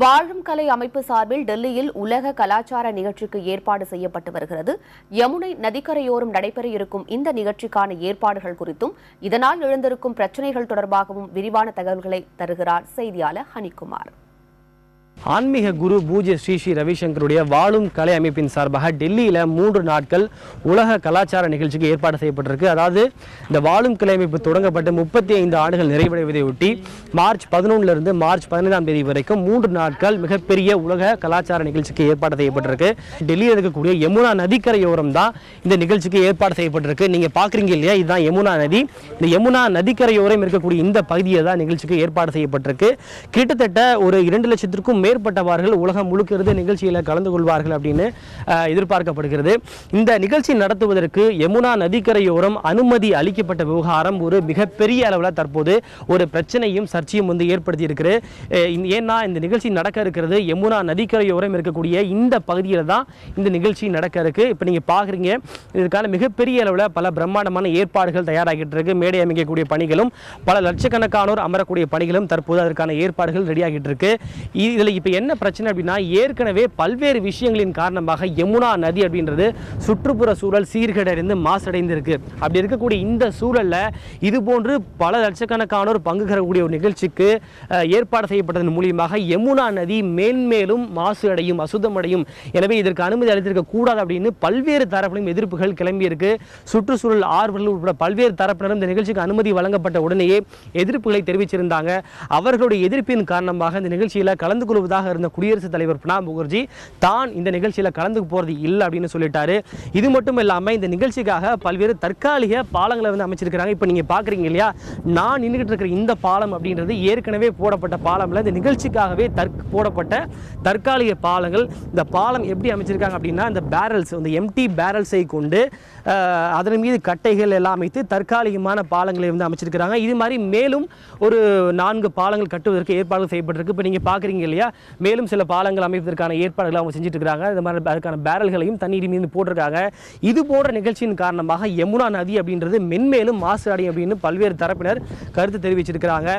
வாழும் கலை அமைப்பு சார்பில் டெல்லியில் உலக கலாச்சார நிகழ்ச்சிக்கு ஏற்பாடு செய்யப்பட்டு வருகிறது. யமுனை நதிக்கரையோரம் நடைபெற இருக்கும் இந்த நிகழ்ச்சிக்கான ஏற்பாடுகள் குறித்தும் இதனால் எழுந்திருக்கும் பிரச்சினைகள் தொடர்பாகவும் விரிவான தகவல்களை தருகிறார் செய்தியாளர் ஹனிக்குமார். ஆன்மீக குரு பூஜ்ய ஸ்ரீ ஸ்ரீ ரவிசங்கருடைய வாழும் கலை அமைப்பின் சார்பாக டெல்லியில் 3 நாட்கள் உலக கலாச்சார நிகழ்ச்சிக்கு ஏற்பாடு செய்யப்பட்டிருக்கு. அதாவது இந்த வாழும் கலை அமைப்பு தொடங்கப்பட்டு 35 ஆண்டுகள் நிறைவடைவதையொட்டி மார்ச் 11 மார்ச் 15 தேதி வரைக்கும் 3 நாட்கள் மிகப்பெரிய உலக கலாச்சார நிகழ்ச்சிக்கு ஏற்பாடு செய்யப்பட்டிருக்கு. டெல்லியில் இருக்கக்கூடிய யமுனா நதிக்கரையோரம் தான் இந்த நிகழ்ச்சிக்கு ஏற்பாடு செய்யப்பட்டிருக்கு. நீங்க பாக்குறீங்க இல்லையா, இதுதான் யமுனா நதி. இந்த யமுனா நதிக்கரையோரம் இருக்கக்கூடிய இந்த பகுதியை தான் நிகழ்ச்சிக்கு ஏற்பாடு செய்யப்பட்டிருக்கு. கிட்டத்தட்ட ஒரு 2 லட்சத்திற்கும் மேற்பட்டவர்கள் உலகம் முழுக்க இருந்து நிகழ்ச்சியில் கலந்து கொள்வார்கள் அப்படின்னு எதிர்பார்க்கப்படுகிறது. இந்த நிகழ்ச்சி நடத்துவதற்கு யமுனா நதிக்கரையோரம் அனுமதி அளிக்கப்பட்ட விவகாரம் ஒரு மிகப்பெரிய அளவில் தற்போது ஒரு பிரச்சனையும் சர்ச்சையும் ஏற்படுத்தி இருக்கிறது. ஏன்னா இந்த நிகழ்ச்சி நடக்க இருக்கிறது யமுனா நதிக்கரையோரம் இருக்கக்கூடிய இந்த பகுதியில் தான் இந்த நிகழ்ச்சி நடக்க இருக்கு. இப்போ நீங்க பாக்குறீங்க, இதற்கான மிகப்பெரிய அளவில் பல பிரம்மாண்டமான ஏற்பாடுகள் தயாராகிட்டு இருக்கு. மேடை அமைக்கக்கூடிய பணிகளும் பல லட்சக்கணக்கானோர் அமரக்கூடிய பணிகளும் தற்போது அதற்கான ஏற்பாடுகள் ரெடியாகிட்டு இருக்கு. இதில் இப்போ என்ன பிரச்சனை அப்படின்னா, ஏற்கனவே பல்வேறு விஷயங்களின் காரணமாக யமுனா நதி அப்படின்றது சுற்றுப்புற சூழல் சீர்கேடடைந்து மாசடைந்து இருக்கு. அப்படி இருக்கக்கூடிய இந்த சூழல்ல இதுபோன்று பல லட்சக்கணக்கானோர் பங்கு பெறக்கூடிய ஒரு நிகழ்ச்சிக்கு ஏற்பாடு செய்யப்பட்டதன் மூலியமாக யமுனா நதி மேன்மேலும் மாசு அடையும், அசுத்தமடையும். எனவே இதற்கு அனுமதி அளித்திருக்க கூடாது அப்படின்னு பல்வேறு தரப்பிலும் எதிர்ப்புகள் கிளம்பி இருக்கு. சுற்றுச்சூழல் ஆர்வலர்கள் உட்பட பல்வேறு தரப்பினரும் இந்த நிகழ்ச்சிக்கு அனுமதி வழங்கப்பட்ட உடனேயே எதிர்ப்புகளை தெரிவிச்சிருந்தாங்க. அவர்களுடைய எதிர்ப்பின் காரணமாக இந்த நிகழ்ச்சியில் கலந்து கொள்வதாக இருந்த குடியரசுத் தலைவர் பிரணாப் முகர்ஜி தான் இந்த நிகழ்ச்சியில் கலந்து போறது இல்லை அப்படின்னு சொல்லிட்டாரு. இது மட்டும் இல்லாமல் இந்த நிகழ்ச்சிக்காக பல்வேறு தற்காலிக பாலங்களை அமைச்சிருக்கிறாங்க. இப்போ நீங்க பாக்குறீங்க இல்லையா, நான் நின்றுகிட்டு இருக்கிற இந்த பாலம் அப்படின்றது ஏற்கனவே போடப்பட்ட பாலம்ல இந்த நிகழ்ச்சிக்காகவே போடப்பட்ட தற்காலிக பாலங்கள். இந்த பாலம் எப்படி அமைச்சிருக்காங்க அப்படின்னா, இந்த பேரல்ஸ், இந்த எம்டி பேரல்ஸை கொண்டு அதன் மீது கட்டைகள் எல்லாம் அமைத்து தற்காலிகமான பாலங்களை அமைச்சிருக்கிறாங்க. இது மாதிரி மேலும் ஒரு 4 பாலங்கள் கட்டுவதற்கு ஏற்பாடுகள் செய்யப்பட்டிருக்கு. இப்போ நீங்க பாக்குறீங்க இல்லையா, மேலும் சில பாலங்கள் அமைப்பதற்கான ஏற்பாடுகள் அவங்க செஞ்சுட்டு இருக்காங்க. இந்த மாதிரி அதுக்கான பேரல்களையும் தண்ணீர் மீது போட்டிருக்காங்க. இது போன்ற நிகழ்ச்சியின் காரணமாக யமுனா நதி அப்படின்றது மென்மேலும் மாசு அடையும் அப்படின்னு பல்வேறு தரப்பினர் கருத்து தெரிவிச்சிருக்கிறாங்க.